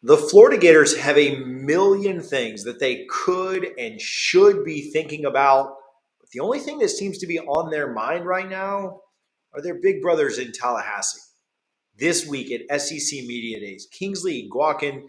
The Florida Gators have a million things that they could and should be thinking about. But the only thing that seems to be on their mind right now are their big brothers in Tallahassee. This week at SEC Media Days, Kingsley Guakin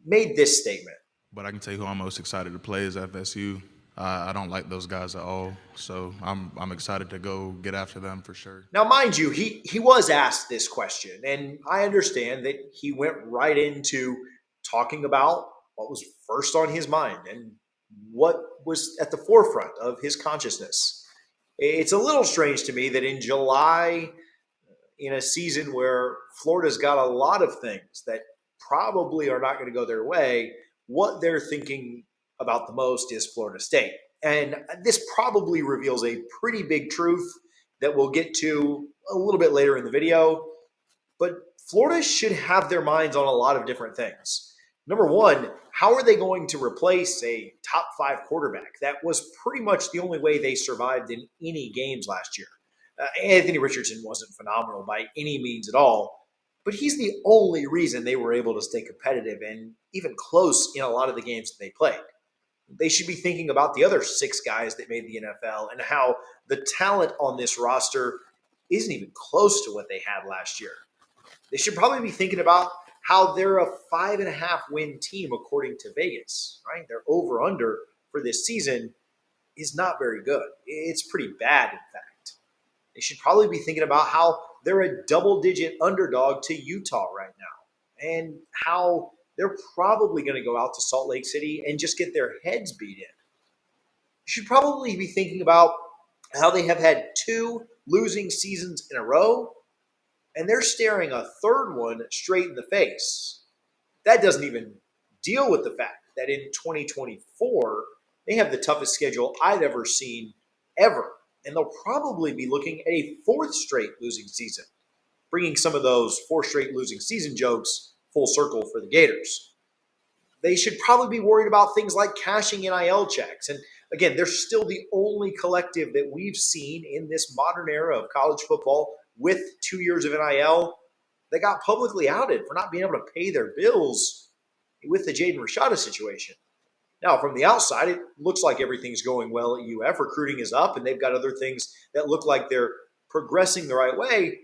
made this statement. But I can tell you who I'm most excited to play is FSU. I don't like those guys at all, so I'm excited to go get after them for sure. Now, mind you, he was asked this question, and I understand that he went right into talking about what was first on his mind and what was at the forefront of his consciousness. It's a little strange to me that in July, in a season where Florida's got a lot of things that probably are not going to go their way, what they're thinking about the most is Florida State. And this probably reveals a pretty big truth that we'll get to a little bit later in the video. But Florida should have their minds on a lot of different things. Number one, how are they going to replace a top five quarterback? That was pretty much the only way they survived in any games last year. Anthony Richardson wasn't phenomenal by any means at all, but he's the only reason they were able to stay competitive and even close in a lot of the games that they played. They should be thinking about the other six guys that made the NFL and how the talent on this roster isn't even close to what they had last year. They should probably be thinking about how they're a 5.5 win team according to Vegas, right? Their over under for this season is not very good. It's pretty bad, in fact. They should probably be thinking about how they're a double-digit underdog to Utah right now and how they're probably going to go out to Salt Lake City and just get their heads beat in. You should probably be thinking about how they have had two losing seasons in a row, and they're staring a third one straight in the face. That doesn't even deal with the fact that in 2024, they have the toughest schedule I've ever seen ever. And they'll probably be looking at a fourth straight losing season, bringing some of those four straight losing season jokes full circle for the Gators. They should probably be worried about things like cashing NIL checks. And again, they're still the only collective that we've seen in this modern era of college football with 2 years of NIL that got publicly outed for not being able to pay their bills with the Jaden Rashada situation. Now, from the outside, it looks like everything's going well at UF. Recruiting is up, and they've got other things that look like they're progressing the right way.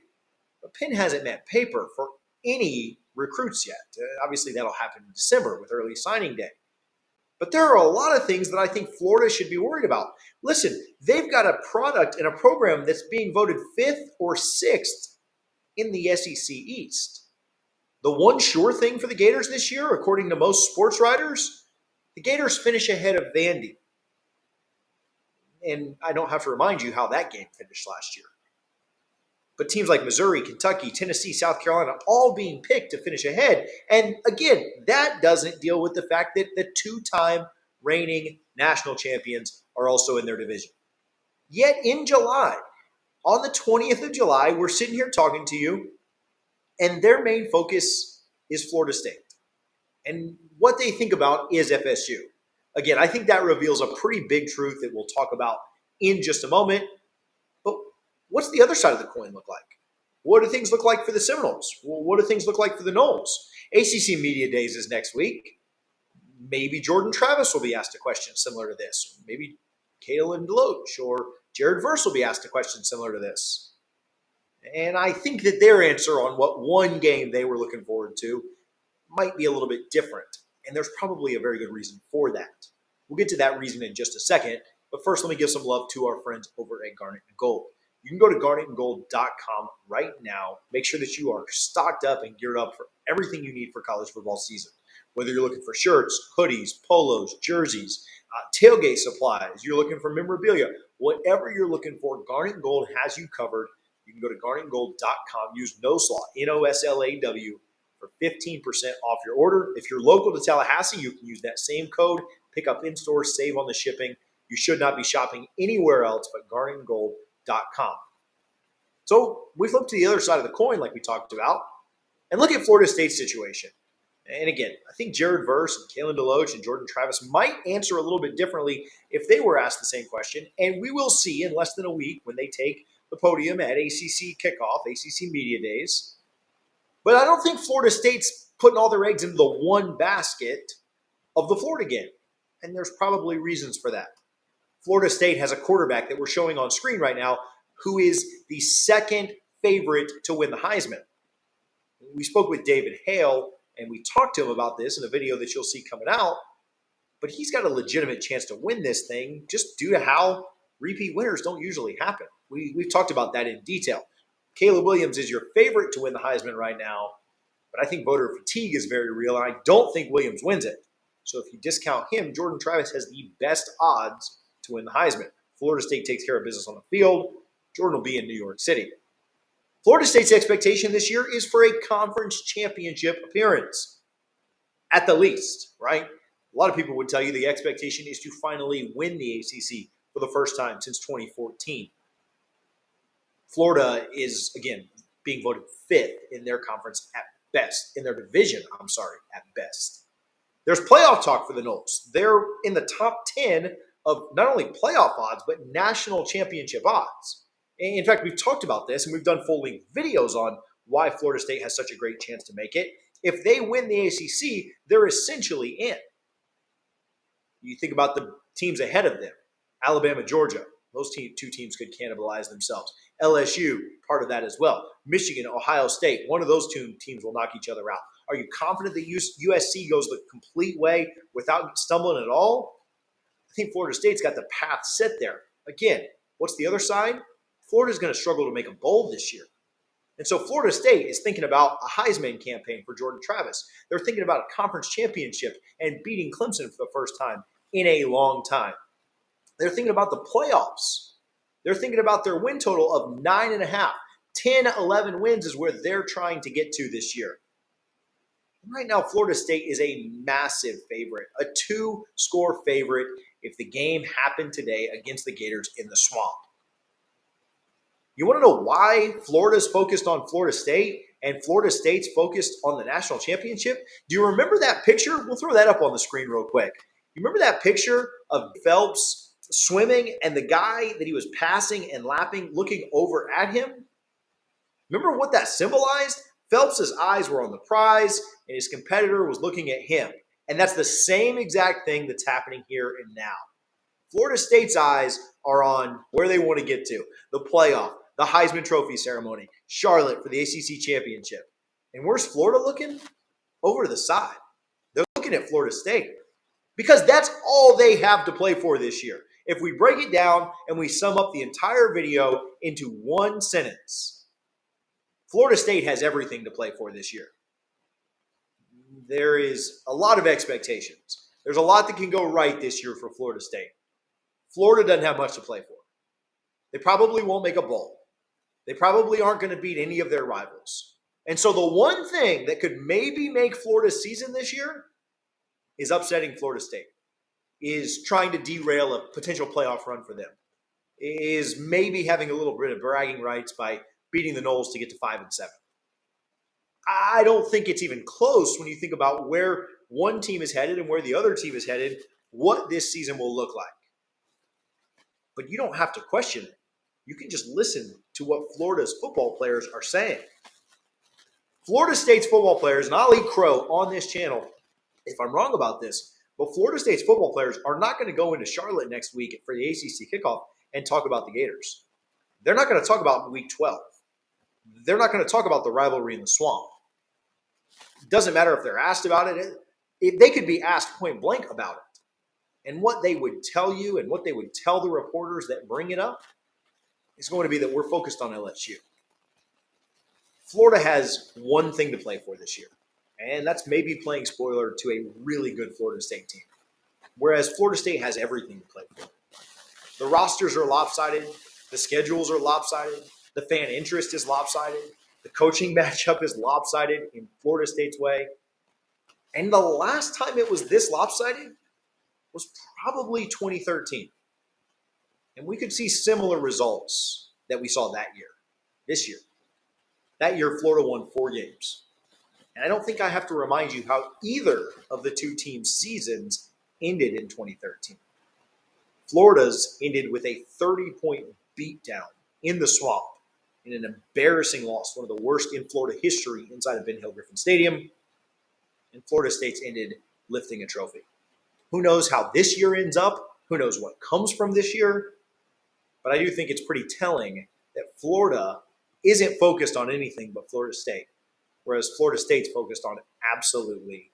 But pen hasn't met paper for any recruits yet. Obviously, that'll happen in December with early signing day. But there are a lot of things that I think Florida should be worried about. Listen, they've got a product and a program that's being voted fifth or sixth in the SEC East. The one sure thing for the Gators this year, according to most sports writers, the Gators finish ahead of Vandy. And I don't have to remind you how that game finished last year. But teams like Missouri, Kentucky, Tennessee, South Carolina, all being picked to finish ahead. And again, that doesn't deal with the fact that the two-time reigning national champions are also in their division. Yet in July, on the 20th of July, we're sitting here talking to you, and their main focus is Florida State. And what they think about is FSU. Again, I think that reveals a pretty big truth that we'll talk about in just a moment. But what's the other side of the coin look like? What do things look like for the Seminoles? What do things look like for the Noles? ACC Media Days is next week. Maybe Jordan Travis will be asked a question similar to this. Maybe Kalen DeLoach or Jared Verse will be asked a question similar to this. And I think that their answer on what one game they were looking forward to might be a little bit different. And there's probably a very good reason for that. We'll get to that reason in just a second. But first, let me give some love to our friends over at Garnet and Gold. You can go to garnetandgold.com right now. Make sure that you are stocked up and geared up for everything you need for college football season. Whether you're looking for shirts, hoodies, polos, jerseys, tailgate supplies, you're looking for memorabilia, whatever you're looking for, Garnet and Gold has you covered. You can go to garnetandgold.com. Use NOSLAW, NOSLAW, for 15% off your order. If you're local to Tallahassee, you can use that same code, pick up in store, save on the shipping. You should not be shopping anywhere else but garnetandgold.com. So we flip to the other side of the coin like we talked about and look at Florida State's situation. And again, I think Jared Verse and Kalen DeLoach and Jordan Travis might answer a little bit differently if they were asked the same question. And we will see in less than a week when they take the podium at ACC kickoff, ACC Media Days. But I don't think Florida State's putting all their eggs into the one basket of the Florida game. And there's probably reasons for that. Florida State has a quarterback that we're showing on screen right now who is the second favorite to win the Heisman. We spoke with David Hale, and we talked to him about this in a video that you'll see coming out, but he's got a legitimate chance to win this thing just due to how repeat winners don't usually happen. We've talked about that in detail. Caleb Williams is your favorite to win the Heisman right now, but I think voter fatigue is very real, and I don't think Williams wins it. So if you discount him, Jordan Travis has the best odds to win the Heisman. Florida State takes care of business on the field. Jordan will be in New York City. Florida State's expectation this year is for a conference championship appearance, at the least, right? A lot of people would tell you the expectation is to finally win the ACC for the first time since 2014. Florida is, again, being voted fifth in their conference at best, in their division, at best. There's playoff talk for the Noles. They're in the top 10 of not only playoff odds, but national championship odds. In fact, we've talked about this, and we've done full-length videos on why Florida State has such a great chance to make it. If they win the ACC, they're essentially in. You think about the teams ahead of them. Alabama, Georgia. Those two teams could cannibalize themselves. LSU, part of that as well. Michigan, Ohio State. One of those two teams will knock each other out. Are you confident that USC goes the complete way without stumbling at all? I think Florida State's got the path set there. Again, what's the other side? Florida's going to struggle to make a bowl this year. And so Florida State is thinking about a Heisman campaign for Jordan Travis. They're thinking about a conference championship and beating Clemson for the first time in a long time. They're thinking about the playoffs. They're thinking about their win total of 9.5. 10, 11 wins is where they're trying to get to this year. Right now, Florida State is a massive favorite, a 2-score favorite if the game happened today against the Gators in the Swamp. You want to know why Florida's focused on Florida State and Florida State's focused on the national championship? Do you remember that picture? We'll throw that up on the screen real quick. You remember that picture of Phelps swimming and the guy that he was passing and lapping looking over at him? Remember what that symbolized? Phelps' eyes were on the prize and his competitor was looking at him. And that's the same exact thing that's happening here and now. Florida State's eyes are on where they want to get to, the playoff, the Heisman Trophy ceremony, Charlotte for the ACC championship. And where's Florida looking? Over to the side. They're looking at Florida State because that's all they have to play for this year. If we break it down and we sum up the entire video into one sentence, Florida State has everything to play for this year. There is a lot of expectations. There's a lot that can go right this year for Florida State. Florida doesn't have much to play for. They probably won't make a bowl. They probably aren't going to beat any of their rivals. And so the one thing that could maybe make Florida's season this year is upsetting Florida State, is trying to derail a potential playoff run for them, is maybe having a little bit of bragging rights by beating the Noles to get to 5-7. I don't think it's even close when you think about where one team is headed and where the other team is headed, what this season will look like. But you don't have to question it. You can just listen to what Florida's football players are saying. Florida State's football players, and I'll eat crow on this channel if I'm wrong about this, but Florida State's football players are not going to go into Charlotte next week for the ACC kickoff and talk about the Gators. They're not going to talk about Week 12. They're not going to talk about the rivalry in the Swamp. It doesn't matter if they're asked about it. They could be asked point blank about it. And what they would tell you and what they would tell the reporters that bring it up is going to be that we're focused on LSU. Florida has one thing to play for this year, and that's maybe playing spoiler to a really good Florida State team, whereas Florida State has everything to play for. The rosters are lopsided. The schedules are lopsided. The fan interest is lopsided. The coaching matchup is lopsided in Florida State's way. And the last time it was this lopsided was probably 2013. And we could see similar results that we saw that year, this year. That year, Florida won 4 games. And I don't think I have to remind you how either of the two teams' seasons ended in 2013. Florida's ended with a 30-point beatdown in the Swamp in an embarrassing loss, one of the worst in Florida history inside of Ben Hill Griffin Stadium. and Florida State's ended lifting a trophy. Who knows how this year ends up? Who knows what comes from this year? But I do think it's pretty telling that Florida isn't focused on anything but Florida State, whereas Florida State's focused on absolutely